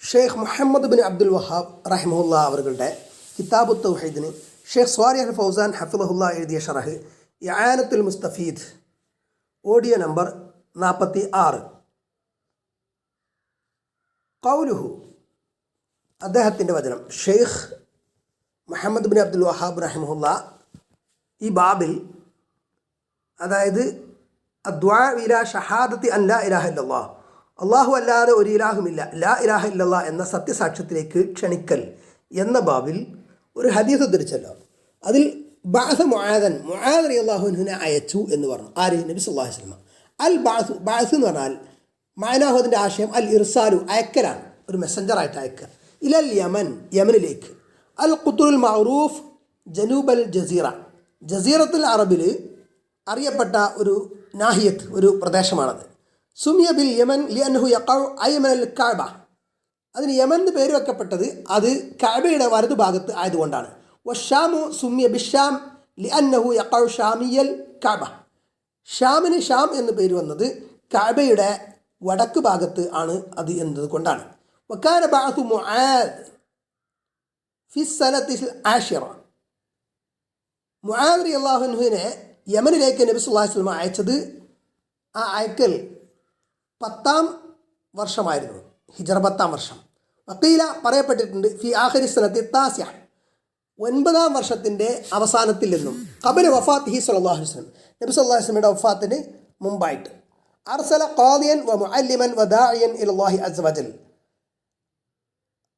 Sheikh Muhammad bin Abdul Wahab റഹിമഹുല്ലാ അവരുടെ കിതാബു തൗഹീദിന് ഷെയ്ഖ് സ്വാലിഹ് അൽ ഫൗസാൻ ഹഫിളഹുല്ലാ എഴുതിയ ഷറഹ് ഇആനത്തുൽ മുസ്തഫീദ് audio number 46. ഖൗലുഹു, അദ്ദേഹത്തിൻ്റെ വചനം. ഷെയ്ഖ് മുഹമ്മദ് ബിൻ അബ്ദുൽ വഹാബ് റഹിമഹുല്ലാ ഈ ബാബിൽ, അതായത് അദ്വാ ഇലാ ഷഹാദത്തി അൻ ലാ ഇലാഹ ഇല്ലല്ലാഹ്, അള്ളാഹു അല്ലാതെ ഒരു ഇലാഹുമില്ല, ലാ ഇലാഹ ഇല്ലല്ലാ എന്ന സത്യസാക്ഷ്യത്തിലേക്ക് ക്ഷണിക്കൽ എന്ന ബാബിൽ ഒരു ഹദീസ് ഉദ്ധരിച്ചല്ലോ. അതിൽ ബഅസ മുആദൻ, മുആദ് റളിയല്ലാഹു അൻഹുവിനെ അയച്ചു എന്ന് പറഞ്ഞു. ആര്? നബി സല്ലല്ലാഹു അലൈഹി വസല്ലം. അൽ ബഅസ്, ബഅസ് എന്ന് പറഞ്ഞാൽ മഅനാഹു, അതിൻ്റെ ആശയം അൽ ഇർസാലു, അയക്കലാണ്, ഒരു മെസ്സഞ്ചറായിട്ട് അയക്കുക. ഇലൽ യമൻ, യമനിലേക്ക്. അൽ ഖുത്റുൽ മഅറൂഫ് ജനൂബൽ ജസീറ, ജസീറത്തുൽ അറബിൽ അറിയപ്പെട്ട ഒരു നാഹിയത്ത്, ഒരു പ്രദേശമാണത്. സുമിയ ബിൽ യമൻ ലിഅൻഹു യഖഉ അയ്മൻ അൽ കഅബ, അതിന് യമൻ എന്ന് പേര് വെക്കപ്പെട്ടത് അത് കഅബയുടെ വലതു ഭാഗത്ത് ആയതുകൊണ്ടാണ്. വശാമു സുമിയ ബിഷാം ലിഅൻഹു യഖഉ ഷാമിയൽ കഅബ, ഷാമിന് ഷാം എന്ന് പേര് വന്നത് കഅബയുടെ വടക്ക് ഭാഗത്ത് ആണ് അത് എന്നതുകൊണ്ടാണ്. വകാന ബഅസു മുആദ് ഫി സനത്തിൽ ആശിറ, മുആദ് റളിയല്ലാഹു അൻഹുവിനെ യമനിലേക്ക് നബി സല്ലല്ലാഹു അലൈഹി വസല്ലം അയച്ചത്, ആ അയക്കൽ 10ാം വർഷമായിരുന്നു, ഹിജ്റ 10ാം വർഷം. വഖീല, പറയപ്പെട്ടിട്ടുണ്ട്, ഫി ആഖിരി സനത്തി താസിഅ, 9ാം വർഷത്തിൻ്റെ അവസാനത്തിൽ നിന്നും. ഖബല വഫാത്തിഹി സല്ലല്ലാഹു അലൈഹി വസല്ലം, നബി സല്ലല്ലാഹു അലൈഹി വസല്ലമയുടെ വഫാത്തിന് മുമ്പായിട്ട്. അർസല ഖാദിയൻ വ മുഅല്ലിമൻ വ ദാഇയൻ ഇലല്ലാഹി അസ്സ വജൽ,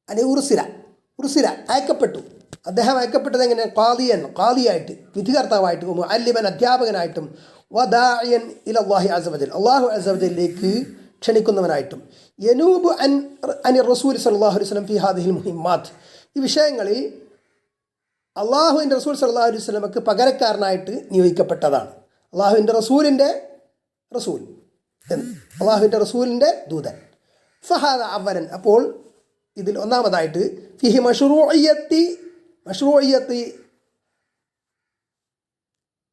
അല്ലെ ഉർസില അയക്കപ്പെട്ടു. അദ്ദേഹം അയക്കപ്പെട്ടത് എങ്ങനെ? ഖാദിയൻ, ഖാദിയായിട്ട്, വിധികർത്താവായിട്ട്, മുഅല്ലിമൻ, അധ്യാപകനായിട്ടും, വ ദാഇയൻ ഇലല്ലാഹി അസ്സ വജൽ, അല്ലാഹു അസ്സ വജലിലേക്ക് ക്ഷണിക്കുന്നവനായിട്ടും. യനൂബു അനി റസൂൽ സല്ലല്ലാഹു അലൈഹി വസല്ലം ഫി ഹാദിഹിൽ മുഹിമ്മാത്ത്, ഈ വിഷയങ്ങളിൽ അള്ളാഹുവിൻ്റെ റസൂൽ സല്ലല്ലാഹു അലൈഹി വസല്ലമക്ക് പകരക്കാരനായിട്ട് നിയോഗിക്കപ്പെട്ടതാണ്. അള്ളാഹുവിൻ്റെ റസൂലിൻ്റെ ദൂതൻ. ഫഹാദ അവലൻ, അപ്പോൾ ഇതിൽ ഒന്നാമതായിട്ട് ഫിഹി മശ്റൂഇയ്യത്തി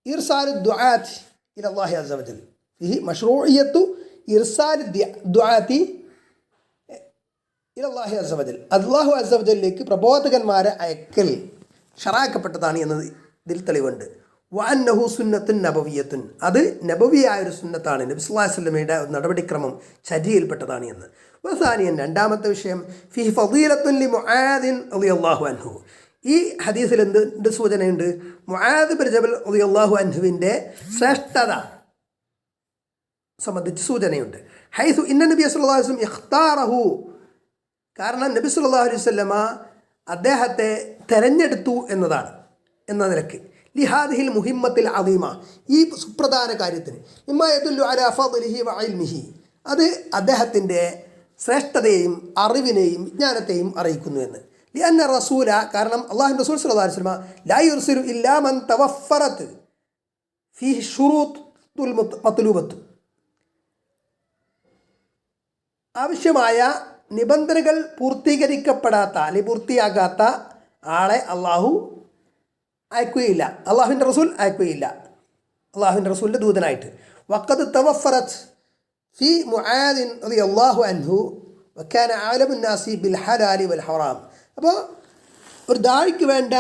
ഇർസാലു ദുആത്ത് ഇലല്ലാഹി അസ്സ വജൽ, ഫിഹി മശ്റൂഇയ്യത്തു ഇർസാലു ദുആത്തി ഇലല്ലാഹി അസ്സ വജൽ, അല്ലാഹു അസ്സ വജലിലേക്ക് പ്രബോധകന്മാരെ അയക്കൽ ഷറാക്കപ്പെട്ടതാണ് എന്നത് ഇതിൽ തെളിവുണ്ട്. വഅന്നഹു സുന്നത്തുൻ നബവിയ്യത്തുൻ, അത് നബവിയായൊരു സുന്നത്താണ്, നബി സല്ലല്ലാഹു അലൈഹി വസല്ലമയുടെ നടപടിക്രമം, ചര്യയിൽപ്പെട്ടതാണ് എന്ന്. വസാനിയൻ, രണ്ടാമത്തെ വിഷയം, ഫിഹി ഫളീലത്തുൻ ലി മുആദിൻ റളിയല്ലാഹു അൻഹു, ഈ ഹദീസിൽ എന്ത് സൂചനയുണ്ട്? മുആദ് ബിൻ ജബൽ റളിയല്ലാഹു അൻഹുവിൻ്റെ ശ്രേഷ്ഠത സംബന്ധിച്ച് സൂചനയുണ്ട്. ഹൈസു ഇന്ന നബി സല്ലല്ലാഹു അലൈഹി വസല്ലം ഇഖ്താറഹു, കാരണം നബി സല്ലല്ലാഹു അലൈഹി വസല്ലമ അദ്ദേഹത്തെ തെരഞ്ഞെടുത്തു എന്നതാണ്, എന്ന നിലക്ക്. ലിഹാദിഹിൽ മുഹിമ്മത്തിൽ അദീമ, ഈ സുപ്രധാന കാര്യത്തിന്. ഇമ്മാ യദുല്ലു അലാ ഫദ്ലിഹി വ ഇൽമിഹി, അത് അദ്ദേഹത്തിൻ്റെ ശ്രേഷ്ഠതയെയും അറിവിനെയും വിജ്ഞാനത്തെയും അറിയിക്കുന്നു എന്ന്. ലിഅന്ന റസൂല, കാരണം അല്ലാഹുവിൻ്റെ റസൂൽ സല്ലല്ലാഹു അലൈഹി വസല്ലം ലാ യുർസിലു ഇല്ലാ മൻ തവഫറത് ഫീഹി ശുറൂത്തുൽ മത്ലൂബത്ത്, ആവശ്യമായ നിബന്ധനകൾ പൂർത്തീകരിക്കപ്പെടാത്ത, അല്ലെങ്കിൽ പൂർത്തിയാകാത്ത ആളെ അള്ളാഹു അയക്കുകയില്ല, അള്ളാഹുവിൻ്റെ റസൂൽ അയക്കുകയില്ല, അള്ളാഹുവിൻ്റെ റസൂലിൻ്റെ ദൂതനായിട്ട്. വഖദ് തവഫറത് ഫി മുആദിൻ റളിയല്ലാഹു അൻഹു വകാന ആലമുൻ നാസി ബിൽ ഹലാലി വൽ ഹറാം. അപ്പോൾ ഒരു ദാഴിക്ക് വേണ്ട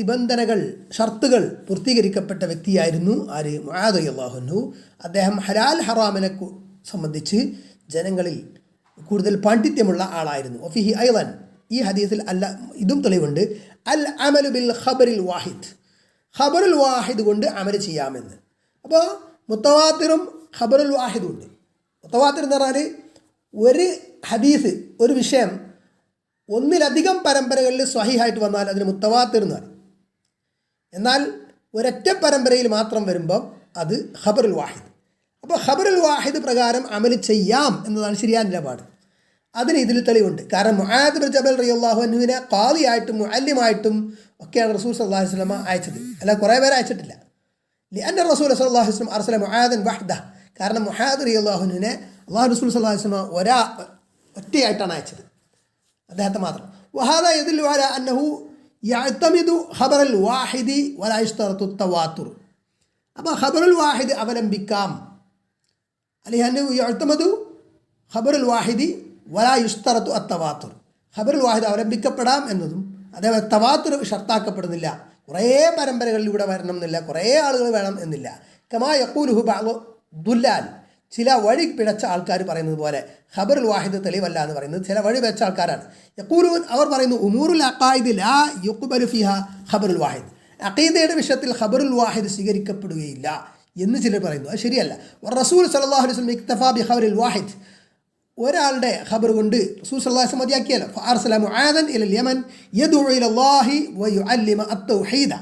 നിബന്ധനകൾ, ഷർത്തുകൾ പൂർത്തീകരിക്കപ്പെട്ട വ്യക്തിയായിരുന്നു ആര്? മുആദ് റളിയല്ലാഹു അൻഹു. അദ്ദേഹം ഹലാൽ ഹറാമിനെ സംബന്ധിച്ച് ജനങ്ങളിൽ കൂടുതൽ പാണ്ഡിത്യമുള്ള ആളായിരുന്നു. വഫിഹി ഐളൻ, ഈ ഹദീസിൽ ഇതും തെളിവുണ്ട്, അൽ അമലു ബിൽ ഖബറിൽ വാഹിദ്, ഖബറുൽ വാഹിദ് കൊണ്ട് അമൽ ചെയ്യാമെന്ന്. അപ്പോൾ മുത്തവാത്തിറും ഖബറുൽ വാഹിദും ഉണ്ട്. മുത്തവാത്തിർ എന്ന് പറഞ്ഞാൽ ഒരു ഹദീസ്, ഒരു വിഷയം ഒന്നിലധികം പരമ്പരകളിൽ സ്വഹീഹായിട്ട് വന്നാൽ അതിന് മുത്തവാത്തിർ എന്ന് പറയും. എന്നാൽ ഒരൊറ്റ പരമ്പരയിൽ മാത്രം വരുമ്പം അത് ഖബറുൽ വാഹിദ്. അപ്പോൾ ഖബറുൽ വാഹിദ് പ്രകാരം അമൽ ചെയ്യാം എന്നതാണ് ശരിയായ നിലപാട്. അതിന് ഇതിൽ തെളിവുണ്ട്. കാരണം മുആദ് ബിൻ ജബൽ റളിയല്ലാഹു അൻഹുവിനെ ഖാദിയായിട്ടും മുഅല്ലിമായിട്ടും ഒക്കെയാണ് റസൂൽ സല്ലല്ലാഹു അലൈഹി വസല്ലം അയച്ചത്, അല്ല കുറേ പേരെ അയച്ചിട്ടില്ല. ലിഅന്ന റസൂൽ സല്ലല്ലാഹു അലൈഹി വസല്ലം അർസല മുആദൻ വഹ്ദഹ, കാരണം മുആദ് റളിയല്ലാഹു അൻഹുവിനെ അല്ലാഹു റസൂൽ സല്ലല്ലാഹു അലൈഹി വസല്ലം ഒറ്റയായിട്ടാണ് അയച്ചത്, അദ്ദേഹത്തെ മാത്രം. വഹാദാ യദുല്ലു അലാ അന്നഹു യഅ്തമിദു ഖബറൽ വാഹിദി വലാ യശ്തറതു തവാത്തുർ, അപ്പോൾ ഖബറുൽ വാഹിദ് അവലംബിക്കാം, അല്ലെങ്കിൽ യഅ്തമദു ഖബറുൽ വാഹിദി വലാ യുസ്തറത്തു അത്തവാത്തുർ, ഖബറുൽ വാഹിദ് അവലംബിക്കപ്പെടാം എന്നതും അതേപോലെ തവാത്തുർ ഷർത്താക്കപ്പെടുന്നില്ല. കുറേ പരമ്പരകളിലൂടെ വരണം എന്നില്ല, കുറേ ആളുകൾ വേണം എന്നില്ല. കമാ യഖൂലുഹു ബഅദു ദുല്ലാൽ, ചില വഴി പിഴച്ച ആൾക്കാർ പറയുന്നത് പോലെ ഖബറുൽ വാഹിദ് തെളിവല്ല എന്ന് പറയുന്നത് ചില വഴി പിഴച്ച ആൾക്കാരാണ്. യഖൂലൂൻ, അവർ പറയുന്നു, ഉമൂറുൽ അഖായിദ് ലാ യുഖ്ബലു ഫിഹ ഖബറുൽ വാഹിദ്, അഖീദയുടെ വിഷയത്തിൽ ഖബറുൽ വാഹിദ് സ്വീകരിക്കപ്പെടുകയില്ല എന്ന് ചിലർ പറയുന്നു. അത് ശരിയല്ല. റസൂൽ സല്ലല്ലാഹു അലൈഹി വസല്ലം ഇക്തഫാ ബി ഖബറിൽ വാഹിദ്, ഒരാളുടെ ഖബർ കൊണ്ട് റസൂൽ സല്ലല്ലാഹു അലൈഹി വസല്ലം മതിയാക്കിയല്ലോ. ഫഅർസല മുആദൻ ഇലൽ യമൻ യദ്ഉ ഇലല്ലാഹി വയുഅല്ലിമു അത്തൗഹീദ.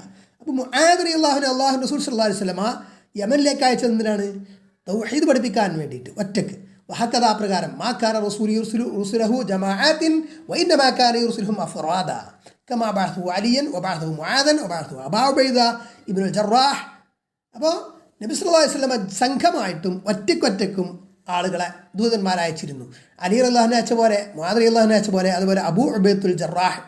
അപ്പോൾ മുആദ് റളിയല്ലാഹു അല്ലാഹു റസൂൽ സല്ലല്ലാഹു അലൈഹി വസല്ലം യമനിലേക്ക് അയച്ചത് എന്തിനാണ്? തൗഹീദ് പഠിപ്പിക്കാൻ വേണ്ടിയിട്ട്, ഒറ്റക്ക്. വഹക്കദാ പ്രകാരം മാ കാന റസൂൽ യുർസിലു റുസുലഹു ജമാഅത്തിൻ വഇന്നമാ കാന യുർസിലുഹും അഫ്റാദ കമാ ബഅഥു അലിയൻ വബഅഥു മുആദൻ വബഅഥു അബൂ ഉബൈദ ഇബ്നുൽ ജറാഹ്. അപ്പോൾ നബി സല്ലല്ലാഹു അലൈഹി വസല്ലം സംഘമായിട്ടും ഒറ്റയ്ക്കൊറ്റയ്ക്കും ആളുകളെ ദൂതന്മാരയച്ചിരുന്നു. അലി റളിയല്ലാഹു അയച്ച പോലെ, മുആദ് റളിയല്ലാഹു അയച്ച പോലെ, അതുപോലെ അബൂ ഉബൈദത്തുൽ ജറാഹ്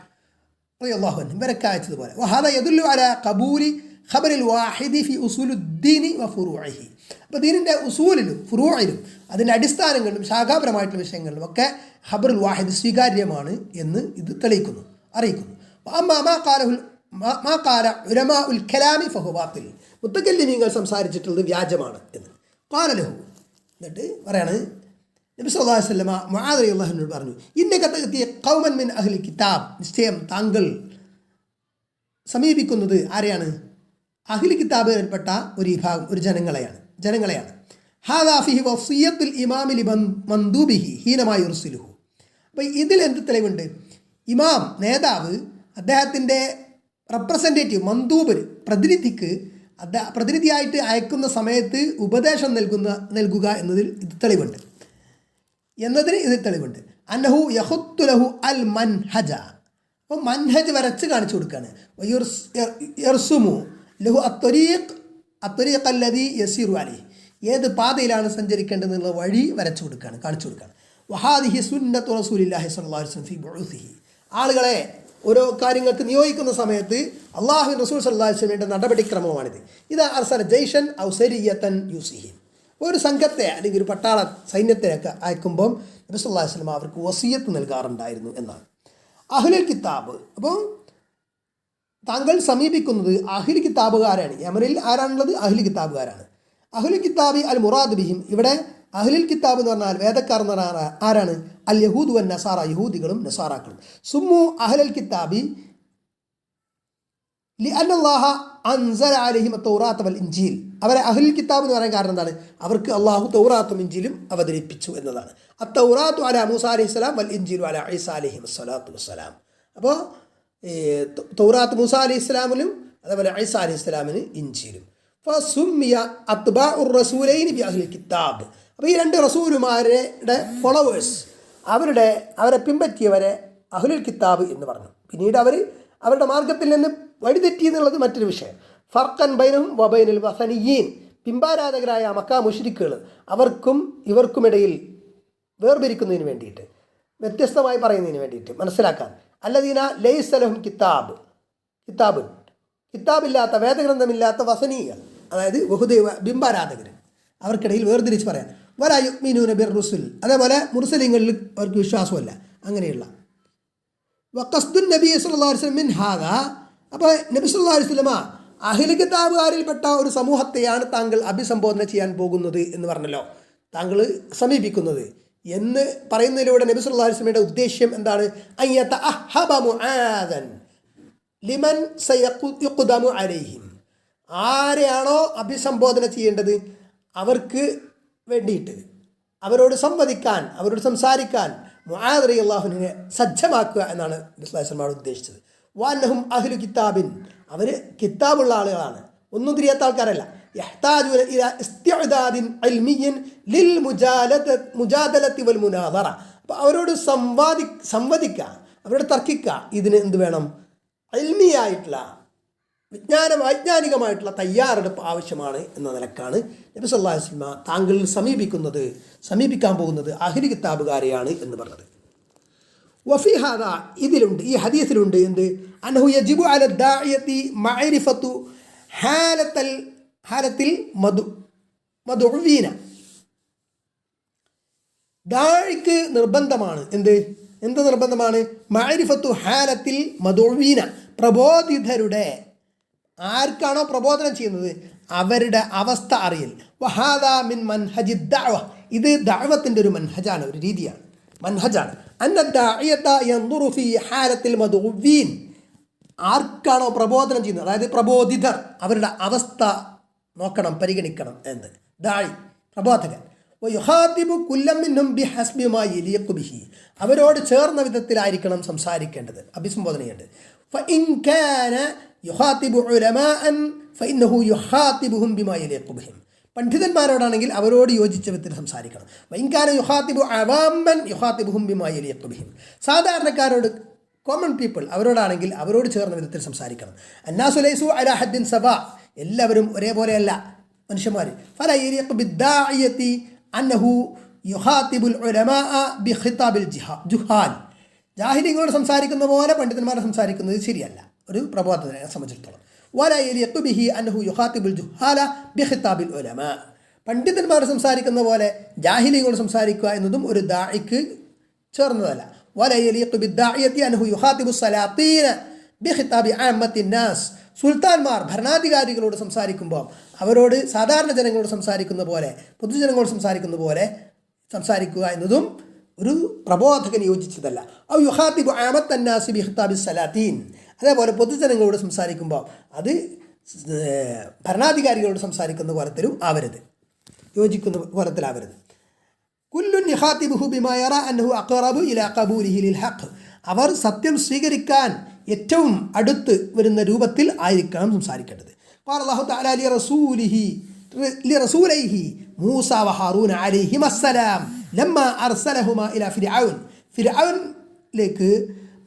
റളിയല്ലാഹു അൻഹു ഇവരൊക്കെ അയച്ചതുപോലെ. വഹദാ യദുല്ലു അലാ ഖബൂലി ഖബറിൽ വാഹിദി ഫി ഉസൂലുദ്ദീനി വഫുറൂഇഹി. അപ്പോൾ ദീനിൻ്റെ ഉസൂലിലും ഫുറൂഇലും അതിൻ്റെ അടിസ്ഥാനങ്ങളിലും ശാഖാപരമായിട്ടുള്ള വിഷയങ്ങളിലും ഒക്കെ ഖബറുൽ വാഹിദ് സ്വീകാര്യമാണ് എന്ന് ഇത് തെളിയിക്കുന്നു, അറിയിക്കുന്നു. മാ ഖാല ഉലമാഉൽ കലാമി ഫഹു ബാത്തിൽ, മുത്തക്കല്ലിമീങ്ങൾ സംസാരിച്ചിട്ടുള്ളത് വ്യാജമാണ് എന്ന്. ഖാല ലഹു, എന്നിട്ട് പറയാണ് നബി സല്ലല്ലാഹു അലൈഹി വസല്ലം മുആദ് റളിയല്ലാഹു അൻഹു പറഞ്ഞു, ഇന്നക തഅതി ഖൗമൻ മിൻ അഹ്ലി കിതാബ്, നിശ്ചയം താങ്കൾ സമീപിക്കുന്നത് ആരെയാണ്? അഹ്ലി കിതാബിൽപ്പെട്ട ഒരു വിഭാഗം, ഒരു ജനങ്ങളെയാണ്. ഹാദാ ഫിഹി വസിയ്യത്തുൽ ഇമാമി ലിമന്ദൂബിഹി ഹീനമാ യുർസിലുഹു. അപ്പോൾ ഇതിൽ എന്ത് തെളിവുണ്ട്? ഇമാം, നേതാവ്, അദ്ദേഹത്തിൻ്റെ റെപ്രസെൻറ്റേറ്റീവ്, മന്ദൂബ്, പ്രതിനിധിയായിട്ട് അയക്കുന്ന സമയത്ത് ഉപദേശം നൽകുക എന്നതിന് ഇത് തെളിവുണ്ട്. അന്നഹു യഹുത്തു ലഹു അൽ മൻഹജ, അപ്പോൾ മൻഹജ് വരച്ച് കാണിച്ചു കൊടുക്കുകയാണ്. യർസുമു ലഹു അത്വരീഖ് അല്ലദീ യസീറു അലൈഹി, ഏത് പാതയിലാണ് സഞ്ചരിക്കേണ്ടതെന്നുള്ള വഴി വരച്ചു കൊടുക്കുകയാണ്, കാണിച്ചു കൊടുക്കുകയാണ്. വഹാദിഹി സുന്നത്തു റസൂലില്ലാഹി സ്വല്ലല്ലാഹു അലൈഹി വസല്ലം ഫീ ബുഉസിഹി, ആളുകളെ ഓരോ കാര്യങ്ങൾക്ക് നിയോഗിക്കുന്ന സമയത്ത് അള്ളാഹു റസൂൽ സല്ലല്ലാഹു അലൈഹി വസല്ലമയുടെ നടപടിക്രമമാണിത്. ഇത് അർസല ജയ്ഷൻ ഔ സരിയതൻ യൂസിഹിം, ഒരു സംഘത്തെ അല്ലെങ്കിൽ ഒരു പട്ടാള സൈന്യത്തിനൊക്കെ അയക്കുമ്പം നബി സല്ലല്ലാഹു അലൈഹി വസല്ലം അവർക്ക് വസിയത്ത് നൽകാറുണ്ടായിരുന്നു എന്നാണ്. അഹ്ലുൽ കിതാബ്, അപ്പോൾ താങ്കൾ സമീപിക്കുന്നത് അഹ്ലി കിതാബുകാരാണ്. യമനിൽ ആരാണുള്ളത്? അഹ്ലി കിതാബുകാരാണ്. അഹ്ലി കിതാബി അൽ മുറാദ് ബിഹിം, ഇവിടെ അഹ്ലുൽ കിതാബ് എന്ന് പറഞ്ഞാൽ വേദക്കാർ എന്ന് പറഞ്ഞാൽ ആരാണ്? അൽ യഹൂദ് വൻ നസാറ, യഹൂദികളും നസാറാക്കളും. സുമ്മു അഹ്ലൽ കിതാബി ലിഅന്നല്ലാഹ അൻസല അലൈഹിം തൗറാത്ത് വൽ ഇൻജീൽ, അവരെ അഹ്ലുൽ കിതാബ് എന്ന് പറയാൻ കാരണം എന്താണ്? അവർക്ക് അള്ളാഹു തൗറാത്തും ഇൻജീലും അവതരിപ്പിച്ചു എന്നതാണ്. അത്തൗറാത്തു അലാ മൂസാ അലൈഹിസ്സലാം വൽ ഇൻജീലു അലാ ഈസാ അലൈഹി വസ്സലാത്തു വസ്സലാം. അപ്പോൾ തൗറാത്ത് മൂസാ അലൈഹി ഇസ്ലാമിലും അതേപോലെ ഈസാ അലൈഹി ഇസ്ലാമിന് ഇൻജീലും. ഫസുമ്മിയ അത്ബാഉർ റസൂലൈനി ബി അഹ്ലിൽ കിതാബ്, അപ്പോൾ ഈ രണ്ട് റസൂലുമാരുടെ ഫോളോവേഴ്സ്, അവരെ പിൻപറ്റിയവരെ അഹ്ലുൽ കിതാബ് എന്ന് പറഞ്ഞു. പിന്നീട് അവരുടെ മാർഗത്തിൽ നിന്ന് വഴിതെറ്റി എന്നുള്ളത് മറ്റൊരു വിഷയം. ഫർഖൻ ബൈനഹും വബൈനുൽ വസനിയീൻ, പിമ്പാരാധകരായ മക്കാ മുശ്രിക്കുകൾ, അവർക്കും ഇവർക്കുമിടയിൽ വേർപിരിക്കുന്നതിന് വേണ്ടിയിട്ട്, വ്യത്യസ്തമായി പറയുന്നതിന് വേണ്ടിയിട്ട് മനസ്സിലാക്കാൻ. അല്ലദീന ലൈസ ലഹും കിതാബില്ലാത്ത, വേദഗ്രന്ഥമില്ലാത്ത വസനീകൾ, അതായത് ബഹുദൈവ ബിംബാരാധകർ, അവർക്കിടയിൽ വേർതിരിച്ച് പറയാൻ. വലാ യുഅ്മിനൂന ബിർ റുസുൽ, അതേപോലെ മുർസലിങ്ങളിൽ അവർക്ക് വിശ്വാസമല്ല. അങ്ങനെയുള്ള വഖസ്ദുൻ നബി സല്ലല്ലാഹു അലൈഹി വസല്ലം മിൻ ഹാദാ, അപ്പോൾ നബി സല്ലല്ലാഹു അലൈഹി വസല്ലം അഹ്ലി കിതാബുകാരിൽപ്പെട്ട ഒരു സമൂഹത്തെയാണ് താങ്കൾ അഭിസംബോധന ചെയ്യാൻ പോകുന്നത് എന്ന് പറഞ്ഞല്ലോ, താങ്കൾ സമീപിക്കുന്നത് എന്ന് പറയുന്നതിലൂടെ നബി സല്ലല്ലാഹു അലൈഹി വസല്ലമയുടെ ഉദ്ദേശ്യം എന്താണ്? അയ്യത അഹബ മുആദൻ ലിമൻ സയഖുദമു അലൈഹിം, ആരെയാണോ അഭിസംബോധന ചെയ്യേണ്ടത് അവർക്ക് വേണ്ടിയിട്ട്, അവരോട് സംവദിക്കാൻ, അവരോട് സംസാരിക്കാൻ മുആദ് റളിയല്ലാഹുവിനെ സജ്ജമാക്കുക എന്നാണ് നബി സല്ലല്ലാഹു അലൈഹി വസല്ലം ഉദ്ദേശിച്ചത്. വഅന്നഹും അഹ്ലു കിതാബിൻ, അവർ കിതാബുള്ള ആളുകളാണ്, ഒന്നും തിരിയാത്ത ആൾക്കാരല്ല. യഹ്താജൂന ഇലാ ഇസ്തിഅദാദിൻ ഇൽമിയ്യിൻ ലിൽ മുജാദലത്തി വൽ മുനാദറ, അപ്പോൾ അവരോട് സംവദിക്കുക, അവരോട് തർക്കിക്കുക, ഇതിന് എന്ത് വേണം? ഇൽമിയായിട്ടുള്ള വൈജ്ഞാനികമായിട്ടുള്ള തയ്യാറെടുപ്പ് ആവശ്യമാണ് എന്ന നിലക്കാണ് നബി സല്ലല്ലാഹു അലൈഹി വസല്ലം താങ്കൾ സമീപിക്കാൻ പോകുന്നത് അഹ്ലി കിതാബുകാരെയാണ് എന്ന് പറഞ്ഞത്. വഫി ഹാദ, ഇതിലുണ്ട്, ഈ ഹദീസിലുണ്ട് എന്ത്? അൻഹു യജിബു അല ദാഇയതി മഅരിഫത്തു ഹാലത്തിൽ മദ്ഉവീന, ദാഇക്ക് നിർബന്ധമാണ് എന്ത്? എന്ത് നിർബന്ധമാണ്? മഅരിഫത്തു ഹാലത്തിൽ മദുഈന, പ്രബോധിതരുടെ, ആർക്കാണോ പ്രബോധനം ചെയ്യുന്നത് അവരുടെ അവസ്ഥ അറിയൽ. വഹാദാ മിൻ മൻഹജി ദഅവ, ഇത് ദഅവത്തിൻ്റെ ഒരു മൻഹജാണ്, ഒരു രീതിയാണ്, മൻഹജാണ്. അന്ന ദാഇയത യൻദുറു ഫീ ഹാലത്തിൽ മദുഈൻ, ആർക്കാണോ പ്രബോധനം ചെയ്യുന്നത്, അതായത് പ്രബോധിതർ, അവരുടെ അവസ്ഥ നോക്കണം, പരിഗണിക്കണം എന്ന്. ദാഇ, പ്രബോധകൻ. വയുഖാതിബു കുല്ലം മിൻഹും ബിഹസ്ബി മാ യലീഖു ബിഹി, അവരോട് ചേർന്ന വിധത്തിലായിരിക്കണം സംസാരിക്കേണ്ടത്, അഭിസംബോധന ചെയ്യേണ്ടത്. ഫഇൻ കാന യുഖാതിബു ഉലമാഅൻ ഫഇന്നഹു യുഖാതിബുഹും ബിമാ യലീഖു ബിഹിം, പണ്ഡിതന്മാരോടാണെങ്കിൽ അവരോട് യോജിച്ച വിധത്തിൽ സംസാരിക്കണം. വഇൻ കാന യുഖാതിബു അവാമൻ യുഖാതിബുഹും ബിമാ യലീഖു ബിഹിം, സാധാരണക്കാരോട്, കോമൺ പീപ്പിൾ, അവരോടാണെങ്കിൽ അവരോട് ചേർന്ന വിധത്തിൽ സംസാരിക്കണം. അന്നാസു ലൈസു അലാ ഹദ്ദിൻ സവാ, എല്ലാവരും ഒരേപോലെയല്ല മനുഷ്യന്മാർ. ഫലാ യലീഖു ബിദ്ദാഇയതി അന്നഹു യുഖാതിബുൽ ഉലമാഅ ബിഖിതാബിൽ ജുഹാൽ, ജാഹിലികളോട് സംസാരിക്കുന്ന പോലെ പണ്ഡിതന്മാരെ സംസാരിക്കുന്നത് ശരിയല്ല ഒരു പ്രബോധനെ സംബന്ധിച്ചിടത്തോളം. വലാ യലീഖു ബിഹി അന്നഹു യുഖാതിബുൽ ജുഹാല ബിഖിതാബിൽ ഉലമാ, പണ്ഡിതന്മാർ സംസാരിക്കുന്ന പോലെ ജാഹിലികളോട് സംസാരിക്കുക എന്നതും ഒരു ദാഇക്ക് ചേർന്നതല്ല. വലാ യലീഖു ബിദ്ദാഇയതി അന്നഹു യുഖാതിബു സലാത്തീന ബിഖിതാബി ആമ്മത്തിൻ നാസ്, സുൽത്താൻമാർ ഭരണാധികാരികളോട് സംസാരിക്കുമ്പോൾ അവരോട് സാധാരണ ജനങ്ങളോട് സംസാരിക്കുന്ന പോലെ, പൊതുജനങ്ങളോട് സംസാരിക്കുന്ന പോലെ സംസാരിക്കുക എന്നതും ഒരു പ്രബോധകന് യോജിച്ചതല്ല. ഔ യുഖാതിബു ആമത്തൻ നാസി ബിഖിതാബി സലാത്തീൻ, അതേപോലെ പൊതുജനങ്ങളോട് സംസാരിക്കുമ്പോൾ അത് ഭരണാധികാരികളോട് സംസാരിക്കുന്ന പോലത്തിലും ആവരുത്, യോജിക്കുന്ന പോലത്തിലാവരുത്. കുല്ലുൻ യുഖാതിബുഹു ബിമാ യറാ അന്നഹു അഖറബു ഇലാ ഖബൂലിഹി ലിൽ ഹഖ്, അവർ സത്യം സ്വീകരിക്കാൻ ഏറ്റവും അടുത്ത് വരുന്ന രൂപത്തിൽ ആയിരിക്കണം സംസാരിക്കേണ്ടത്. ഖാല അല്ലാഹു തആല ലിറസൂലൈഹി മൂസ വഹാറൂന അലൈഹിമസ്സലാം ലമ്മ അർസലഹുമാ ഇലാ ഫിർഔൻ, ഫിർഔനിലേക്ക്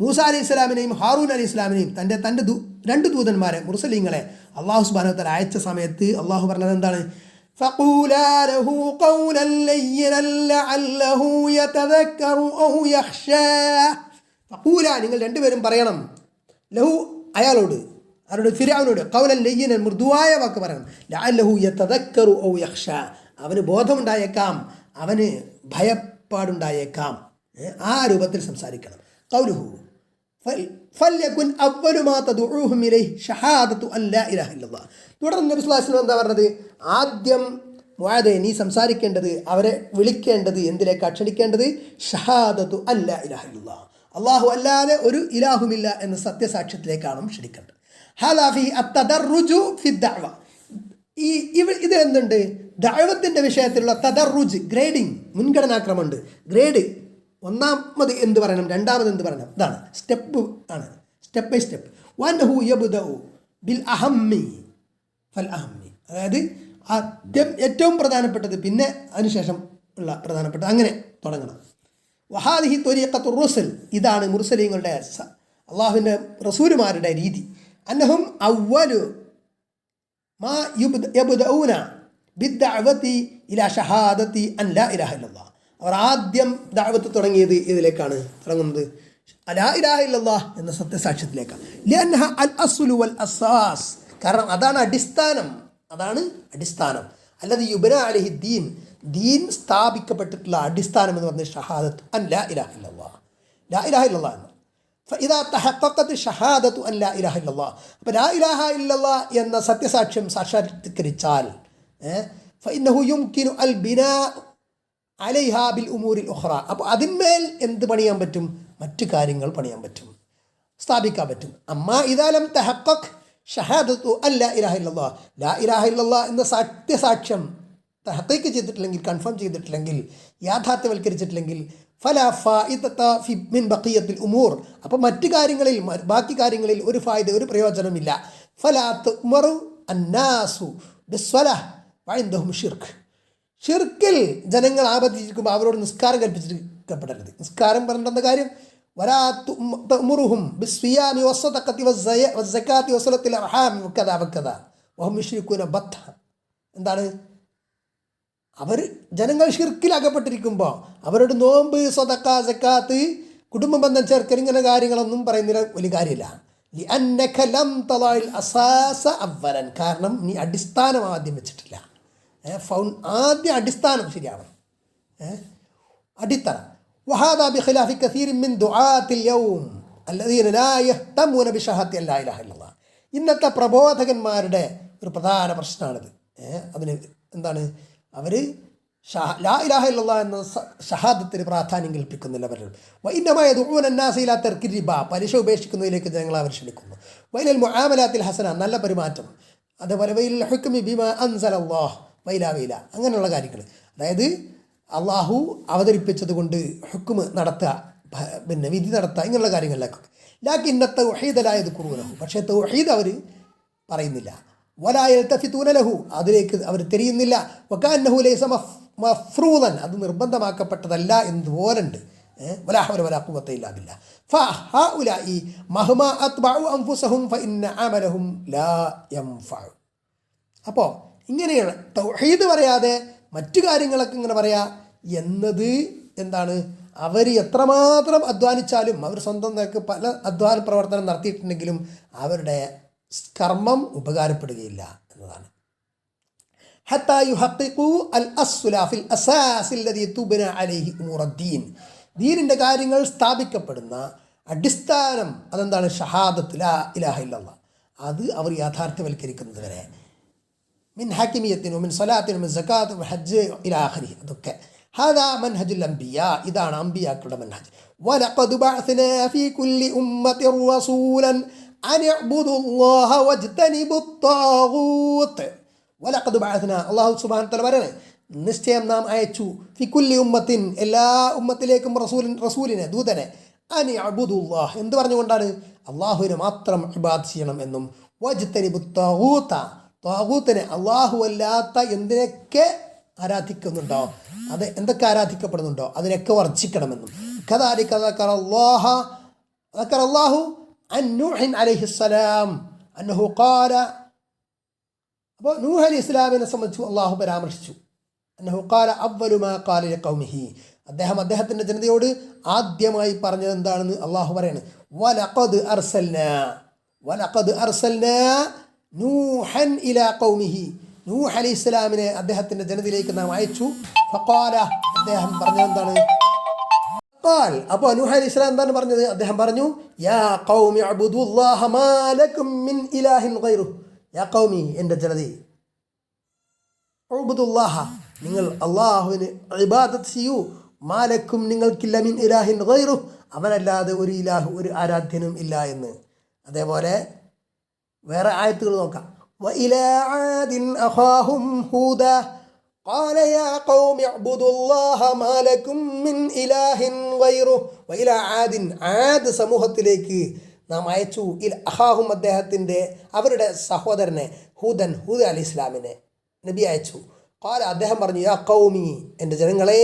മൂസ അലൈഹി സ്വലാമിനെയും ഹാറൂൻ അലൈഹി സ്വലാമിനെയും തൻ്റെ രണ്ട് ദൂതന്മാരെ, മുർസലീങ്ങളെ അള്ളാഹു സുബ്ഹാനഹു വ തആല അയച്ച സമയത്ത് അള്ളാഹു പറഞ്ഞത് എന്താണ്? ഫഖൂലാ ലഹു ഖൗലൻ ലയ്യിനൻ ലഅല്ലഹു യതദക്കറു ഔ യഖ്ശാ, ഫഖൂലാ, നിങ്ങൾ രണ്ടുപേരും പറയണം, ലഹു, അയാളോട്, ആരോട്? ഫിർഔനോട്, ഖൗലൻ ലയ്യിനൻ, മൃദുവായ വാക്ക് പറയണം, ലഅല്ലഹു യതദക്കറു ഔ യഖ്ശാ, അവന് ബോധമുണ്ടായേക്കാം, അവന് ഭയപ്പാടുണ്ടായേക്കാം, ആ രൂപത്തിൽ സംസാരിക്കണം. ഖൗലുഹു ഫല്യകുൻ അവ്വലു മാ തദ്ഉഹും ഇലൈഹി ഷഹാദതു അൻ ലാ ഇലാഹ ഇല്ലല്ലാഹ്, തുടർന്ന് നബി സ്വല്ലല്ലാഹു അലൈഹി വസല്ലം എന്താ പറഞ്ഞത്? ആദ്യം മുആദേ, നീ സംസാരിക്കേണ്ടത്, അവരെ വിളിക്കേണ്ടത് എന്തിലേക്കാ ക്ഷണിക്കേണ്ടത്? ഷഹാദതു അൻ ലാ ഇലാഹ ഇല്ലല്ലാഹ്, അല്ലാഹു അല്ലാതെ ഒരു ഇലാഹുമില്ല എന്ന സത്യസാക്ഷ്യത്തിലേക്കാണ് ക്ഷണിക്കേണ്ടത്. ഹാദാ ഫീഹി അത്തദർറുജു ഫി ദഅവ, ഇതിലെന്തുണ്ട്? ദഅവത്തിൻ്റെ വിഷയത്തിലുള്ള തദർറുജ്, ഗ്രേഡിങ്, മുൻഗണനാക്രമമുണ്ട്. ഗ്രേഡ്, ഒന്നാമത് എന്ത് പറയണം, രണ്ടാമത് എന്ത് പറയണം, ഇതാണ് സ്റ്റെപ്പ് ആണ്, സ്റ്റെപ്പ് ബൈ സ്റ്റെപ്പ്. വൻഹു യബ്ദഉ ബിൽ അഹമ്മി ഫൽ അഹമ്മി, അതായത് ആദ്യം ഏറ്റവും പ്രധാനപ്പെട്ടത്, പിന്നെ അതിനുശേഷം ഉള്ള പ്രധാനപ്പെട്ടത്, അങ്ങനെ തുടങ്ങണം. വഹാദിഹി ത്വരീഖത്തു റുസുൽ, ഇതാണ് മുർസലീങ്ങളുടെ, അള്ളാഹുവിൻ്റെ റസൂലുമാരുടെ രീതി. അന്നഹും അവ്വലു മാ യബ്ദഊന ബിദ്ദഅവതി ഇലാ ഷഹാദതി അൻ ലാ ഇലാഹ ഇല്ലല്ലാഹ്, അവർ ആദ്യം ദഅവത്ത് തുടങ്ങിയത് ഇതിലേക്കാണ് തുടങ്ങുന്നത്, ലാ ഇലാഹ ഇല്ലല്ലാഹ് എന്ന സത്യസാക്ഷ്യത്തിലേക്കാണ്. ലിഅന്നഹ അൽ അസ്ലു വൽ അസാസ്, കാരണം അതാണ് അടിസ്ഥാനം, അതാണ് അടിസ്ഥാനം. അല്ലാതെ യുബ്ന അലൈഹി ദീൻ, ദീൻ സ്ഥാപിക്കപ്പെട്ടിട്ടുള്ള അടിസ്ഥാനം എന്ന് പറഞ്ഞത് ഷഹാദത്ത് അൻ ലാ ഇലാഹ ഇല്ലല്ലാഹ്, ലാ ഇലാഹ ഇല്ലല്ലാഹ് എന്ന്. ഫഇദാ തഹഖഖത് ഷഹാദത്തു അൻ ലാ ഇലാഹ ഇല്ലല്ലാഹ്, അപ്പോൾ ലാ ഇലാഹ ഇല്ലല്ലാഹ് എന്ന സത്യസാക്ഷ്യം സാക്ഷാത്കരിച്ചാൽ ഫഇന്നഹു യുംകിനു അൽ ബിനാ അലൈഹാ ബിൽ ഉമൂരിൽ ഉഖ്റ, അപ്പോൾ അതിന്മേൽ എന്ത് പണിയാൻ പറ്റും? മറ്റു കാര്യങ്ങൾ പണിയാൻ പറ്റും, സ്ഥാപിക്കാൻ പറ്റും. അമ്മാ ഇദാ ലം തഹഖഖ് ഷഹാദത്തു അൻ ലാ ഇലാഹ ഇല്ലല്ലാഹ്, ലാ ഇലാഹ ഇല്ലല്ലാഹ് എന്ന സത്യസാക്ഷ്യം തഹഖീഖ് ചെയ്തിട്ടില്ലെങ്കിൽ, കൺഫേം ചെയ്തിട്ടില്ലെങ്കിൽ, യാഥാർത്ഥ്യവൽക്കരിച്ചിട്ടില്ലെങ്കിൽ, ഫലാ ഫായിദത ഫി മിൻ ബഖിയത്തിൽ ഉമൂർ, അപ്പോൾ മറ്റു കാര്യങ്ങളിൽ, ബാക്കി കാര്യങ്ങളിൽ ഒരു ഫായിദ, ഒരു പ്രയോജനമില്ല. ഫലാ തുമറു അന്നാസു ബിസ്സലാഹ് വഇൻദഹും ഷിർക്ക്, ഷിർക്കിൽ ജനങ്ങൾ ആപത്തിച്ചിരിക്കുമ്പോൾ അവരോട് നിസ്കാരം കൽപ്പിച്ചിരിക്കപ്പെടരുത്. നിസ്കാരം പറഞ്ഞിട്ടെന്ത കാര്യം? വലാ തുമുറുഹും ബിസ്സിയാമി വസ്സദഖതി വസ്സകാത്തി വസ്സലത്തിൽ അർഹാം വകദാ വകദാ വഹും യുശ്രികൂന ബത്ത, എന്താണ്? അവർ ജനങ്ങൾ ഷിർക്കിലകപ്പെട്ടിരിക്കുമ്പോൾ അവരോട് നോമ്പ്, സ്വതക്ക, സക്കാത്ത്, കുടുംബ ബന്ധം ചേർക്കൽ, ഇങ്ങനെ കാര്യങ്ങളൊന്നും പറയുന്നതിന് വലിയ കാര്യമില്ല. ലിഅന്നക ലം തളഇൽ അസാസ അവ്വലൻ, കാരണം നീ അടിസ്ഥാനം ആദ്യം വെച്ചിട്ടില്ല. ആദ്യം അടിസ്ഥാനം ശരിയാവണം, അടിത്തറ. വഹാദാ ബിഖിലാഫി കസീരിൻ മിൻ ദുആത്തിൽ യൗം അല്ലദീന ലാ യഹ്തമൂന ബിശഹാദത്തി അല്ലാ ഇലാഹ ഇല്ലല്ലാഹ്. ഇന്നത്തെ പ്രബോധകന്മാരുടെ ഒരു പ്രധാന പ്രശ്നമാണിത്. അതിന് എന്താണ്, അവർ ലാ ഇലാഹ ഇല്ലല്ലാഹ് എന്ന ഷഹാദത്തിന് പ്രാധാന്യം കൽപ്പിക്കുന്നില്ല പലരും. വഇന്നമാ യദഊന അന്നാസ ഇലാ തർക്കി റിബ, പലിശ ഉപേക്ഷിക്കുന്നതിലേക്ക് ജനങ്ങളെ അവർ ക്ഷണിക്കുന്നു. വൈലൽ മുആമലാത്തിൽ ഹസന, നല്ല പെരുമാറ്റം. അതേപോലെ വൈലൽ ഹുക്മി ബിമാ അൻസലല്ലാഹ് വൈല അങ്ങനെയുള്ള കാര്യങ്ങൾ. അതായത് അള്ളാഹു അവതരിപ്പിച്ചത് കൊണ്ട് ഹുക്മ് നടത്തുക, പിന്നെ വിധി നടത്തുക, ഇങ്ങനെയുള്ള കാര്യങ്ങളിലേക്കൊക്കെ. ലാക്കിൻ തൗഹീദലായത് കുറൂനഹു, പക്ഷേ തൗഹീദ് അവർ പറയുന്നില്ല. വലാ യൽതഫിതൂന ലഹു, അതിലേക്ക് അവർ തിരിയുന്നില്ല. വകാന്നഹു ലൈസ മഫ്റൂദൻ, അത് നിർബന്ധമാക്കപ്പെട്ടതല്ല എന്നതുപോലുണ്ട്. വലാ ഹൗല വലാ ഖുവത ഇല്ലാ ബില്ലാഹ്. ഫഹഉലാഇ മഹ്മാ അത്ബഉ അൻഫുസഹും ഫഇന്ന അമലഹും ലാ യൻഫഉ. അപ്പോൾ ഇങ്ങനെയാണ് തൗഹീദ് പറയാതെ മറ്റു കാര്യങ്ങളൊക്കെ ഇങ്ങനെ പറയാ എന്നത് എന്താണ്, അവർ എത്രമാത്രം അധ്വാനിച്ചാലും, അവർ സ്വന്തം നിലക്ക് പല അധ്വാന പ്രവർത്തനം നടത്തിയിട്ടുണ്ടെങ്കിലും അവരുടെ കർമ്മം ഉപകാരപ്പെടുകയില്ല എന്നതാണ്. ഹത്താ യുഹഖിഖു അൽ അസ്ല ഫിൽ അസാസ് അല്ലദീ തുബ്ന അലൈഹി ഉമൂറുദ്ദീൻ, ദീനിൻ്റെ കാര്യങ്ങൾ സ്ഥാപിക്കപ്പെടുന്ന അടിസ്ഥാനം അതെന്താണ്, ഷഹാദത്ത് ലാ ഇലാഹ ഇല്ലല്ലാഹ്, അത് അവർ യാഥാർത്ഥ്യവൽക്കരിക്കുന്നത് വരെ. മിൻ ഹാക്കിമിയത്തിനു മിൻ സലാത്തിനു മിൻ സകാത്ത് ഹജ്ജ് ഇലാ ആഖിരി, അതൊക്കെ ഹാദാ മൻഹജുൽ അംബിയാ, ഇതാണ് അംബിയാക്കളുടെ മൻഹജ്. വലഖദ് ബഅസ്നാ ഫീ കുല്ലി ഉമ്മത്തിൻ റസൂലൻ അൻ ഇഅ്ബുദുല്ലാഹ വജ്തനിബുത് ത്വാഗൂത്ത്. വലഖദ് ബഅസ്നാ, അല്ലാഹു സുബ്ഹാനഹു വ തആല പറയാണ്, നിശ്ചയം നാം അയച്ചു, ഫി കുല്ലി ഉമ്മത്തിൻ, എല്ലാ ഉമ്മത്തിലേക്കും റസൂലിനെ ദൂതനെ, അൻ ഇഅ്ബുദുല്ലാഹ്, എന്ത് പറഞ്ഞുകൊണ്ടാണ്, അള്ളാഹുവിനെ മാത്രം ഇബാദത്ത് ചെയ്യണം എന്നും, വജ്തനിബുത് ത്വാഗൂത്ത, ത്വാഗൂത്തിനെ അള്ളാഹു അല്ലാത്ത എന്തിനൊക്കെ ആരാധിക്കുന്നുണ്ടോ, അത് എന്തൊക്കെ ആരാധിക്കപ്പെടുന്നുണ്ടോ അതിനൊക്കെ വർജിക്കണമെന്നും. കദാലിക അല്ലാഹു അൻ നൂഹിൻ അലൈഹിസ്സലാം അന്നഹു ഖാല, അപ്പോൾ നൂഹ് അലൈഹി ഇസ്ലാമിനെ സംബന്ധിച്ച് അള്ളാഹു പരാമർശിച്ചു. അന്നഹു ഖാല അവ്വലു മാ ഖാല ലിഖൗമിഹി, അദ്ദേഹത്തിൻ്റെ ജനതയോട് ആദ്യമായി പറഞ്ഞത് എന്താണെന്ന് അള്ളാഹു പറയാണ്. വലഖദ് അർസൽനാ നൂഹൻ ഇലാ ഖൗമിഹി, നൂഹ് അലൈഹി ഇസ്ലാമിനെ അദ്ദേഹത്തിൻ്റെ ജനതയിലേക്ക് നാം അയച്ചു. ഫഖാല, അദ്ദേഹം പറഞ്ഞത് എന്താണ്, അപ്പോൾ നൂഹ് അലൈഹി ഇസ്ലാം എന്താണ് പറഞ്ഞത്, അദ്ദേഹം പറഞ്ഞു, യാ ഖൗമി അബ്ദുല്ലാഹ മാ ലക്കും മിൻ ഇലാഹിൻ ഗൈറുഹു, യാ ഖൗമി, എൻ്റെ ജനതയെ, ഉബ്ദുല്ലാഹ, നിങ്ങൾ അള്ളാഹുവിന് ഇബാദത്ത് ചെയ്യൂ, മാ ലക്കും, നിങ്ങൾക്കില്ല, മിൻ ഇലാഹിൻ ഗൈറുഹു, അവനല്ലാതെ ഒരു ഇലാഹു, ഒരു ആരാധ്യനും ഇല്ല എന്ന്. അതേപോലെ വേറെ ആയത്തുകൾ നോക്കാം. വഇലാ ആദിൻ അഖാഹും ഹൂദാ ഖാല യാ ഖൗമി അബ്ദുല്ലാഹ മാ ലക്കും മിൻ ഇലാഹിൻ ഗൈറുഹു. വഇലാ ആദിൻ, ആദ് സമൂഹത്തിലേക്ക് നാം അയച്ചു, അഖാഹും അദ്ദേഹത്തിൻ്റെ അവരുടെ സഹോദരനെ, ഹൂദ് അലൈഹി ഇസ്ലാമിനെ നബി അയച്ചു. ഖാല, അദ്ദേഹം പറഞ്ഞു, യാ ഖൗമി, എൻ്റെ ജനങ്ങളെ,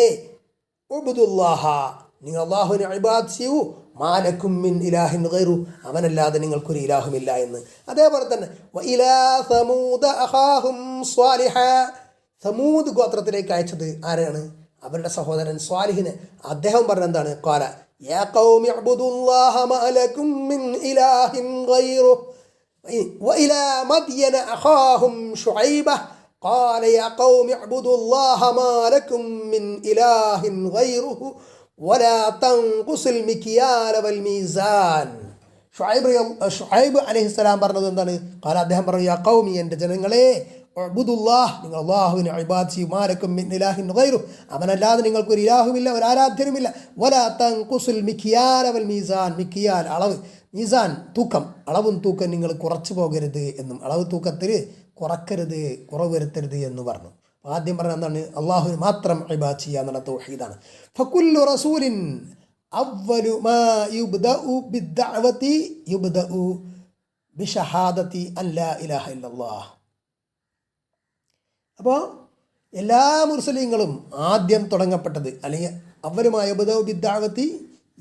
ഉബ്ദുല്ലാഹ, നിങ്ങൾ അള്ളാഹുവിനെ ഇബാദത്ത് ചെയ്യൂ, മാ ലക്കും മിൻ ഇലാഹിൻ ഗൈറു, അവനല്ലാതെ നിങ്ങൾക്കൊരു ഇലാഹുമില്ല എന്ന്. അതേപോലെ തന്നെ വഇലാ സമൂദ അഖാഹും സ്വാലിഹ, സമൂദ് ഗോത്രത്തിലേക്ക് അയച്ചത് ആരാണ്, അവരുടെ സഹോദരൻ സ്വാലിഹിനെ. അദ്ദേഹം പറഞ്ഞത് എന്താണ്, ഖാല യാ ഖൗമി അബ്ദുല്ലാഹ മാ ലക്കും മിൻ ഇലാഹിൻ ഗൈറു. വഇലാ മദ്യന അഖാഹും ശുഐബ ഖാല യാ ഖൗമി അബ്ദുല്ലാഹ മാ ലക്കും മിൻ ഇലാഹിൻ ഗൈറുഹു വലാ തൻഖുസുൽ മിക്യാല വൽ മീസാൻ. ഷുഐബ് അലൈഹിസ്സലാം പറഞ്ഞത് എന്താണ്, ഖാല, അദ്ദേഹം പറഞ്ഞു, യാ ഖൗമി, എൻ്റെ ജനങ്ങളെ, ഉബ്ദുല്ലാഹ്, നിങ്ങൾ അല്ലാഹുവിനെ ഇബാദത്ത് ചെയ്യൂ, മാ ലക്കും മിൻ ഇലാഹിൻ ഗൈറു, അവനല്ലാതെ നിങ്ങൾക്കൊരു ഇലാഹുമില്ല, ഒരു ആരാധ്യനുമില്ല. വലാ തൻഖുസുൽ മിക്യാല വൽ മീസാൻ, മിക്യാൽ അളവ്, മീസാൻ തൂക്കം, അളവും തൂക്കം നിങ്ങൾ കുറച്ചു പോകരുത് എന്നും, അളവ് തൂക്കത്തിൽ കുറക്കരുത്, കുറവ് വരുത്തരുത് എന്ന് പറഞ്ഞു. ആദ്യം പറഞ്ഞ എന്താണ്, അള്ളാഹുവിന് മാത്രം ഇബാദത്ത് ചെയ്യുക എന്നുള്ള തൗഹീദാണ്. ഫകുല്ലു റസൂലിൻ അവ്വലു മാ യുബ്ദഉ ബിദ്ദഅവതി യുബ്ദഉ ബിശഹാദതി അൻ ലാ ഇലാഹ ഇല്ലല്ലാഹ്. അപ്പോൾ എല്ലാ മുർസലീങ്ങളും ആദ്യം തുടങ്ങപ്പെട്ടത്, അല്ലെങ്കിൽ അവലുമായ യബ്ദഉ ബിദ്ദഅവതി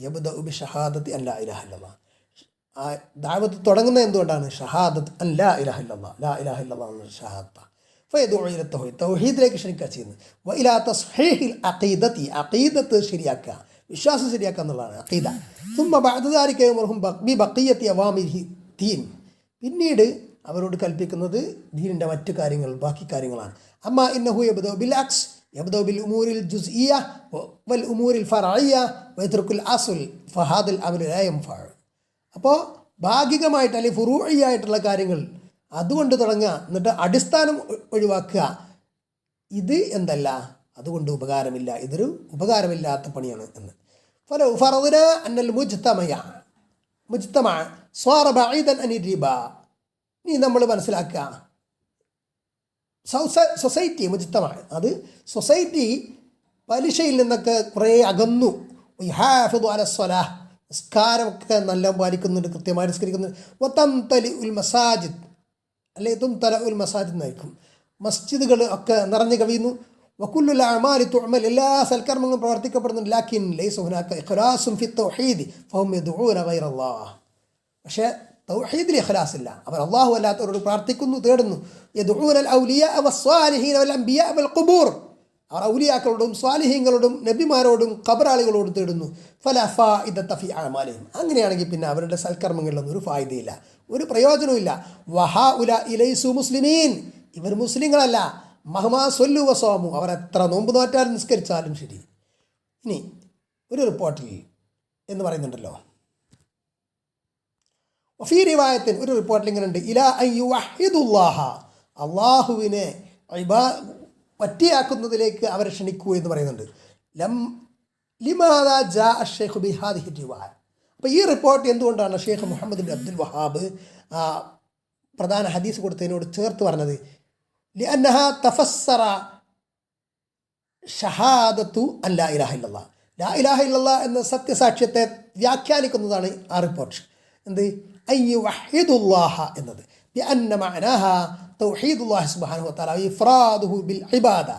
യബ്ദഉ ബിശഹാദതി അൻ ലാ ഇലാഹ ഇല്ലല്ലാഹ്. ആ ദഅവത്ത് തുടങ്ങുന്നത് എന്തുകൊണ്ടാണ്, ഷഹാദത്ത് അൻ ലാ ഇലാഹ ഇല്ലല്ലാഹ്, ലാ ഇലാഹ ഇല്ലല്ലാഹ് എന്ന ഷഹാദത്ത്. ഫയദുഉ ഇല തൗഹീദ്, തൗഹീദിലേക്ക് ക്ഷണിക്കുക ചെയ്യുന്നത്. വഇലാ തസ്ഹീഹിൽ അഖീദതി, അഖീദത്ത് ശരിയാക്കുക, വിശ്വാസം ശരിയാക്കുക എന്നുള്ളതാണ് അഖീദ. സുമ്മ ബഅദ ദാലിക യഅ്മുറുഹും ബിബഖിയത്തി അവാമിരി ദീൻ, പിന്നീട് അവരോട് കൽപ്പിക്കുന്നത് ദീനിൻ്റെ മറ്റു കാര്യങ്ങൾ, ബാക്കി കാര്യങ്ങളാണ്. അമ്മാ ഇന്നഹു യബ്ദഉ ബിൽ അക്സ്, يبدأ بالأمور الجزئية والأمور الفرعية ويترك الأصل فهذا الأمر لا ينفع. അപ്പോൾ ഭാഗികമായിട്ട് അല്ലെങ്കിൽ ഫുറൂഇയായിട്ടുള്ള കാര്യങ്ങൾ അതുകൊണ്ട് തുടങ്ങുക, എന്നിട്ട് അടിസ്ഥാനം ഒഴിവാക്കുക, ഇത് എന്തല്ല, അതുകൊണ്ട് ഉപകാരമില്ല, ഇതൊരു ഉപകാരമില്ലാത്ത പണിയാണ് എന്ന്. ഫലോ ഫറദ്ന അന്നൽ മുജ്തമ സ്വാറ ബഈദൻ അനി റിബ. ഇനി നമ്മൾ മനസ്സിലാക്കുക, സൊസൈറ്റി മുജ്തമ, അത് സൊസൈറ്റി പലിശയിൽ നിന്നൊക്കെ കുറേ അകന്നു. ഹാഫിദു അല സ്വലാഹ്, നിസ്കാരമൊക്കെ നല്ല പാലിക്കുന്നുണ്ട്, കൃത്യമായി നിസ്കരിക്കുന്നുണ്ട്. വതംതലി ഉൽ മസാജിദ്, അല്ലെങ്കിൽ തുംതല ഉൽ മസാജിദ് എന്നായിരിക്കും, മസ്ജിദുകൾ ഒക്കെ നിറഞ്ഞു കവിയുന്നു. വകുല്ലുൽ അഅമാലി തുഅമൽ, എല്ലാ സൽക്കർമ്മങ്ങളും പ്രവർത്തിക്കപ്പെടുന്നുണ്ട്. ലാകിൻ ലൈസ ഹുനാക ഇഖ്ലാസുൻ ഫി തൗഹീദ് ഫഹും യദ്ഊന ഗൈറല്ലാഹ്. പക്ഷേ തൗഹീദിൽ ഇഖ്ലാസ് ഇല്ല, അവർ അല്ലാഹു അല്ലാത്തവരോട് പ്രാർത്ഥിക്കുന്നു, തേടുന്നു. യദ്ഊനൽ ഔലിയാ വസ്സാലിഹീന വൽ അംബിയാ വൽ ഖുബൂർ, അവർ ഔലിയാക്കളോടും സ്വാലിഹീങ്ങളോടും നബിമാരോടും ഖബറാളികളോടും തേടുന്നു. ഫലാ ഫായിദത ഫി അഅമാലിഹിം, അങ്ങനെയാണെങ്കിൽ പിന്നെ അവരുടെ സൽക്കർമ്മങ്ങളിലൊന്നും ഒരു ഫായിദയില്ല, ഒരു പ്രയോജനവുമില്ല. വഹഉലാഇ ലൈസു മുസ്ലിമീൻ, ഇവർ മുസ്ലിങ്ങളല്ല. മഹ്മാ സൊല്ലു വസോമു, അവർ എത്ര നോമ്പ് നോറ്റാലും നിസ്കരിച്ചാലും ശരി. ഇനി ഒരു റിപ്പോർട്ടിൽ എന്ന് പറയുന്നുണ്ടല്ലോ, ഫീ റിവായത്തിൻ, ഒരു റിപ്പോർട്ടിൽ ഇങ്ങനെ ഉണ്ട്, ഇലാ അൻ യുവഹിദുല്ലാഹ, അള്ളാഹുവിനെ പറ്റിയാക്കുന്നതിലേക്ക് അവരെ ക്ഷണിക്കൂ എന്ന് പറയുന്നുണ്ട്. ലിമാദാ ജാ അഷ്ശൈഖു ബിഹാദിഹി റിവായ. അപ്പോൾ ഈ റിപ്പോർട്ട് എന്തുകൊണ്ടാണ് ഷെയ്ഖ് മുഹമ്മദ് ബിൻ അബ്ദുൽ വഹാബ് പ്രധാന ഹദീസ് കൊടുത്തതിനോട് ചേർത്ത് പറഞ്ഞത്? ലിഅന്നഹ തഫസ്സറ ഷഹാദത്തു അൻ ലാ ഇലാഹ ഇല്ലല്ലാഹ്, ലാ ഇലാഹ ഇല്ലല്ലാഹ് എന്ന സത്യസാക്ഷ്യത്തെ വ്യാഖ്യാനിക്കുന്നതാണ് ആ റിപ്പോർട്ട്. എന്ത്? അൻ യുവഹിദുല്ലാഹ എന്നത്, ബിഅന്ന മഅനാഹ തൗഹീദുല്ലാഹി സുബ്ഹാനഹു വതആല ഇഫ്റാദുഹു ബിൽ ഇബാദ.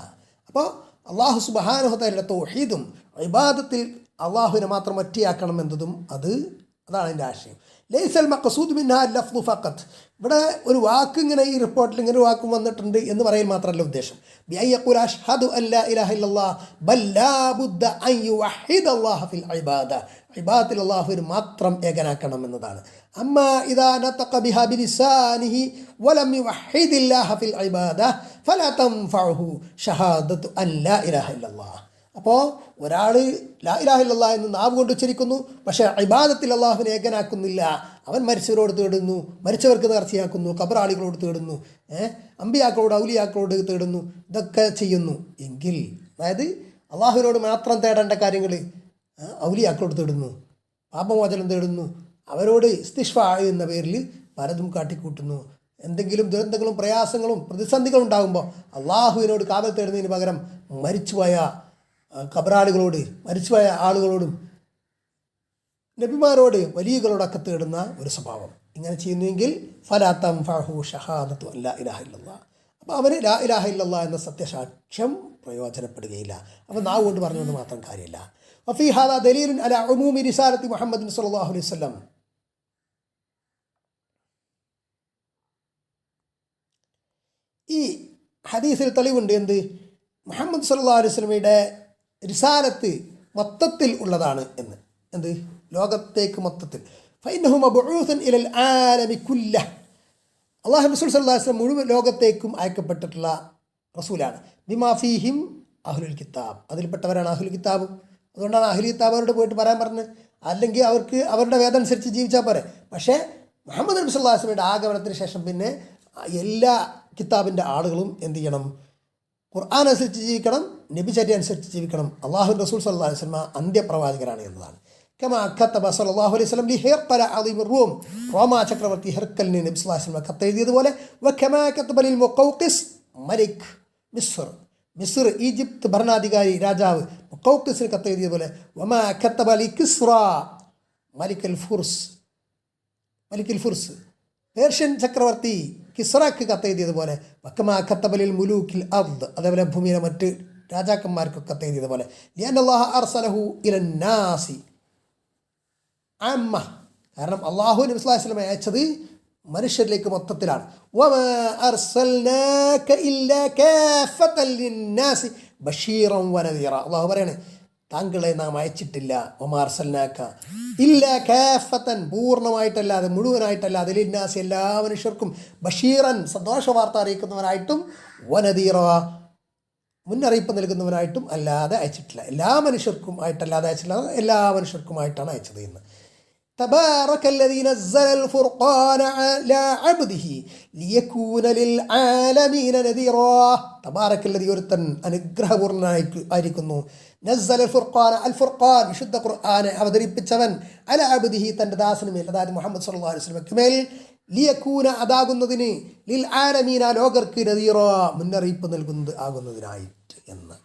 അപ്പോൾ അല്ലാഹു സുബ്ഹാനഹു വതആലയുടെ തൗഹീദും ഇബാദത്തിൽ അള്ളാഹുവിനെ മാത്രം ഒറ്റയാക്കണം എന്നതും അതാണ് എൻ്റെ ആശയം. ലൈസൽ മഖ്സൂദ് മിൻഹാ ലഫ്ദു ഫഖത്ത്, ഇവിടെ ഒരു വാക്ക് ഇങ്ങനെ ഈ റിപ്പോർട്ടിൽ ഇങ്ങനെ ഒരു വാക്കും വന്നിട്ടുണ്ട് എന്ന് പറയൽ മാത്രമല്ല ഉദ്ദേശം. ബിഅൻ യഖൂല അഷ്ഹദു അൻ ലാ ഇലാഹ ഇല്ലല്ലാഹ് ബൽ ലാ ബുദ്ദ അൻ യുവഹിദല്ലാഹ ഫിൽ ഇബാദ, ഇബാദത്തിൽ അള്ളാഹുവിനെ മാത്രം ഏകനാക്കണം എന്നതാണ്. അമ്മാ ഇദാ നതഖ ബിഹാ ബിലിസാനിഹി വലം യുവഹിദില്ലാഹ ഫിൽ ഇബാദ ഫലാ തൻഫഉഹു ഷഹാദത്തു അൻ ലാ ഇലാഹ ഇല്ലല്ലാഹ്. അപ്പോൾ ഒരാൾ ലാ ഇലാഹ ഇല്ലല്ലാഹ് എന്ന് നാവ് കൊണ്ട് ഉച്ചരിക്കുന്നു, പക്ഷേ ഇബാദത്തിൽ അള്ളാഹുവിനെ ഏകനാക്കുന്നില്ല. അവൻ മരിച്ചവരോട് തേടുന്നു, മരിച്ചവർക്ക് നേർച്ചയാക്കുന്നു, ഖബറാളികളോട് തേടുന്നു, അമ്പിയാക്കളോട് ഔലിയാക്കളോട് തേടുന്നു, ഇതൊക്കെ ചെയ്യുന്നു എങ്കിൽ, അതായത് അള്ളാഹുവിനോട് മാത്രം തേടേണ്ട കാര്യങ്ങൾ ഔലിയാക്കളോട് തേടുന്നു, പാപമോചനം തേടുന്നു, അവരോട് ഇസ്തിശ്ഫാ എന്ന പേരിൽ പലതും കാട്ടിക്കൂട്ടുന്നു. എന്തെങ്കിലും ദുരന്തങ്ങളും പ്രയാസങ്ങളും പ്രതിസന്ധികളും ഉണ്ടാകുമ്പോൾ അള്ളാഹുവിനോട് കാവൽ തേടുന്നതിന് പകരം മരിച്ചുപോയ ഖബറാളികളോട്, മരിച്ചുപോയ ആളുകളോടും നബിമാരോട്, വലിയകളോടൊക്കെ തേടുന്ന ഒരു സ്വഭാവം ഇങ്ങനെ ചെയ്യുന്നുവെങ്കിൽ ഫലാ തൻഫഉഹു ഷഹാദത്തു അൻ ലാ ഇലാഹ ഇല്ലല്ലാഹ്, അപ്പോൾ അവന് ലാ ഇലാഹ ഇല്ലല്ലാഹ് എന്ന സത്യസാക്ഷ്യം പ്രയോജനപ്പെടുകയില്ല. അപ്പോൾ നാവ് കൊണ്ട് പറഞ്ഞത് മാത്രം കാര്യമില്ല. വഫീ ഹാദാ ദലീലുൻ അലാ ഉമൂമി റിസാലത്തി മുഹമ്മദ് സ്വല്ലല്ലാഹു അലൈഹി വസല്ലം, ഈ ഹദീസിൽ തെളിവുണ്ട്. എന്ത്? മുഹമ്മദ് സല്ലല്ലാഹു അലൈഹി വസല്ലമയുടെ റിസാലത്ത് മൊത്തത്തിൽ ഉള്ളതാണ് എന്ന്. എന്ത്? ലോകത്തേക്ക് മൊത്തത്തിൽ. ഫഇന്നഹു മബ്ഊസൻ ഇലൽ ആലമി കുല്ലഹ്, അല്ലാഹു റസൂൽ സല്ലല്ലാഹു അലൈഹി വസല്ലം മുഴുവൻ ലോകത്തേക്കും അയക്കപ്പെട്ടിട്ടുള്ള റസൂലാണ്. ബിമാ ഫീഹിം അഹ്ലുൽ കിതാബ്, അതിൽപ്പെട്ടവരാണ് അഹ്ലുൽ കിതാബ്. അതുകൊണ്ടാണ് അഹ്ലുൽ കിതാബ് അവരോട് പോയിട്ട് പറയാൻ പറഞ്ഞത്. അല്ലെങ്കിൽ അവർക്ക് അവരുടെ വേദന അനുസരിച്ച് ജീവിച്ചാൽ പോരെ. പക്ഷേ മുഹമ്മദ് നബി സല്ലല്ലാഹു അലൈഹി വസല്ലമയുടെ ആഗമനത്തിന് ശേഷം പിന്നെ എല്ലാ കിതാബിൻ്റെ ആളുകളും എന്ത് ചെയ്യണം? ഖുർആൻ അനുസരിച്ച് ജീവിക്കണം, നബിചര്യ അനുസരിച്ച് ജീവിക്കണം. അള്ളാഹു റസൂൽ സല്ലല്ലാഹു അലൈഹി വസല്ലം അന്ത്യപ്രവാചകരാണ് എന്നതാണ്. കമാ കതബ സല്ലല്ലാഹു അലൈഹി വസല്ലം ലിഹിർഖല അദീമിർ റൂം, റോമാ ചക്രവർത്തി ഹിർക്കലിന് നബി സല്ലല്ലാഹു അലൈഹി വസല്ലം കത്തെഴുതിയതുപോലെ, വകമാ കതബ ലിൽ മുഖൗഖിസ് മലിക് മിസ്ർ ഈജിപ്ത് ഭരണാധികാരി രാജാവ് മുഖൗഖിസിന് കത്തെഴുതിയതുപോലെ, വമാ കതബ ലി കിസ്റ മലികൽ ഫുർസ് പേർഷ്യൻ ചക്രവർത്തി കിസ്റക്ക് കത്തെഴുതിയതുപോലെ, വക്കമാ കത്തബലിൽ മുലൂക്കിൽ അർദ്, അതേപോലെ ഭൂമിയിലെ മറ്റ് രാജാക്കന്മാർക്ക് കത്തെഴുതിയതുപോലെ, ലിഅന്നല്ലാഹ അർസലഹു ഇലന്നാസി അമ്മ, കാരണം അള്ളാഹു നബി സല്ലല്ലാഹു അലൈഹി വസല്ലം അയച്ചത് മനുഷ്യരിലേക്ക് മൊത്തത്തിലാണ്. വമാ അർസൽനാക ഇല്ലാ കാഫത്തൻ ലിന്നാസി ബഷീറൻ വനദീറ, അള്ളാഹു പറയാണ് താങ്കളെ നാം അയച്ചിട്ടില്ല, വമാ അർസൽനാക ഇല്ലാ കാഫത്തൻ, പൂർണ്ണമായിട്ടല്ലാതെ മുഴുവനായിട്ടല്ലാതെ, ലിന്നാസി എല്ലാ മനുഷ്യർക്കും, ബഷീറൻ സന്തോഷ വാർത്ത അറിയിക്കുന്നവനായിട്ടും, വനദീറ മുന്നറിയിപ്പ് നൽകുന്നവനായിട്ടും അല്ലാതെ അയച്ചിട്ടില്ല. എല്ലാ മനുഷ്യർക്കും ആയിട്ടല്ലാതെ അയച്ചിട്ടില്ല, എല്ലാ മനുഷ്യർക്കുമായിട്ടാണ് അയച്ചത് എന്ന്. തബാറകല്ലദീ നസ്സലൽ ഫുർഖാന അലാ അബ്ദിഹി ലിയകൂന ലിൽ ആലമീന നദീറാ. തബാറകല്ലദീ ഒരുത്തൻ അനുഗ്രഹപൂർണ്ണനായിരിക്കുന്നു. നസ്സലൽ ഫുർഖാന, അൽ ഫുർഖാൻ വിശുദ്ധ ഖുർആനെ അവതരിപ്പിച്ചവൻ, അലാ അബ്ദിഹി തൻ്റെ ദാസനുമേൽ, അതായത് മുഹമ്മദ് സല്ലല്ലാഹു അലൈഹി വസല്ലമയ്ക്ക് മേൽ, ലിയകൂന അതാകുന്നതിന്, ലിൽ ആലമീന ലോകർക്ക്, നദീറ മുന്നറിയിപ്പ് നൽകുന്നത് ആകുന്നതിനായിട്ട് എന്ന്.